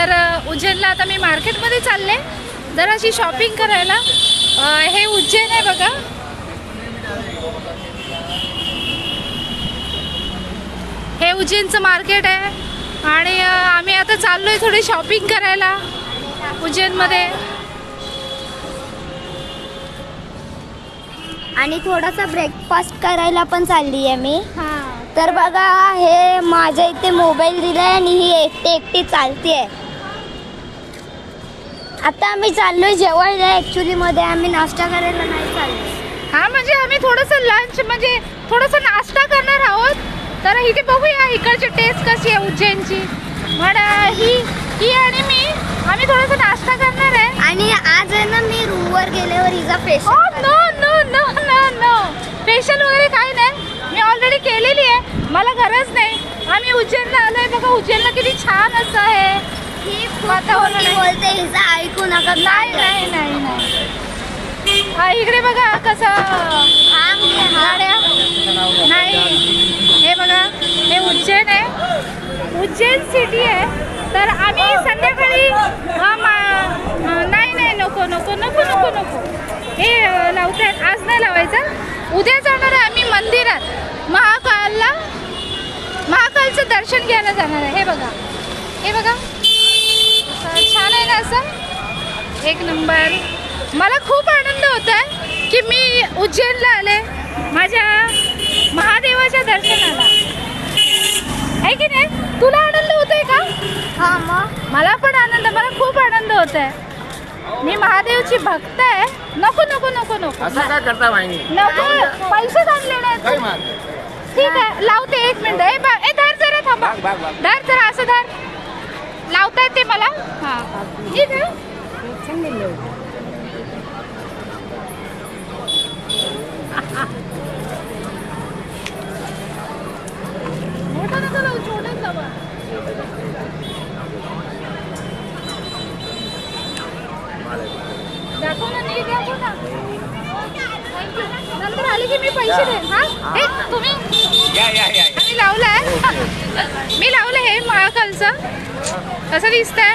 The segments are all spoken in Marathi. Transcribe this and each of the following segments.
तर उज्जैनला आता मी मार्केटमध्ये चालले जराशी शॉपिंग करायला। हे उज्जैन आहे बघा, हे उज्जैनचं मार्केट आहे आणि आम्ही आता चाललोय थोडी शॉपिंग करायला उज्जैनमध्ये आणि थोडासा ब्रेकफास्ट करायला पण चालली आहे मी। हां, तर बघा हे माझ्या इथे मोबाईल दिलाय आणि ही एकटी चालतीये। आता आम्ही चाललोय जेवायला, ऍक्च्युली मध्ये आम्ही नाश्ता करायला नाही चाललो। हां म्हणजे आम्ही थोडंसं लंच म्हणजे थोडंसं नाश्ता करणार आहोत। तर इथे बघूया इकडची टेस्ट कशी आहे उज्जैनची। पण ही आणि मी आम्ही थोडासा नाश्ता करणार आहे। आणि आज आहे ना मी रूमवर गेल्यावर हिचा facial no no no no no, facial वगैरे काही नाही, मी ऑलरेडी केलेली आहे, मला गरज नाही। आम्ही उज्जैनला आलोय बघा, उज्जैनला किती छान असं आहे ही वातावरण बोलते, हिचा ऐकू नका। नाही नाही नाही नाही, इकडे बघा कसं गाड्या नाही। हे बघा हे उज्जैन आहे, उज्जैन सिटी आहे। तर आम्ही संध्याकाळी नाही नाही नको नको नको नको नको, हे लावतात आज नाही लावायचं, उद्या जाणार आहे आम्ही मंदिरात महाकालला, महाकालचं दर्शन घ्यायला जाणार आहे। हे बघा हे बघा छान आहे ना असं, एक नंबर। मला खूप आनंद होत आहे की मी उज्जैनला आले माझ्या महादेवाच्या दर्शनाला, आहे की नाही? तुला आनंद होतोय का? हा मग मला पण आनंद, मला खूप आनंद होत आहे, मी महादेवची भक्त आहे। नको नको नको नको असं काय करता माहिती नको, पैसे आणले नाहीत। ठीक आहे लावते, एक मिनिट। ए धर जरा, थांबा, धर जरा, असं धर, लावता येते मला। हां ठीक आहे। मोठा नका लावू, छोटाच लावा। दाखव ना, नीट दाखव ना। थँक्यू, नंतर आले की मी पैसे देईन। हां हे तुम्ही मी लावलंय मी लावलं हे महाकालचं, कसं दिसतंय?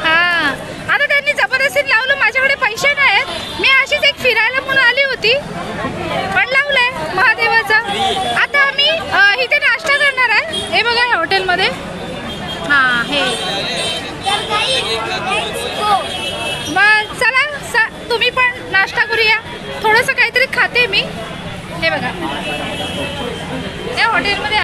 हां आता त्यांनी जबरदस्तीने लावलं, माझ्याकडे पैसे नाहीत, मी अशीच एक फिरायला म्हणून आली होती, पण लावलंय महादेवाचं। आता आम्ही इथे नाश्ता करणार आहे, हे बघा या हॉटेलमध्ये। हां हे मग चला तुम्ही पण नाश्ता करूया, थोडंसं काहीतरी खाते मी। हे बघा या हॉटेलमध्ये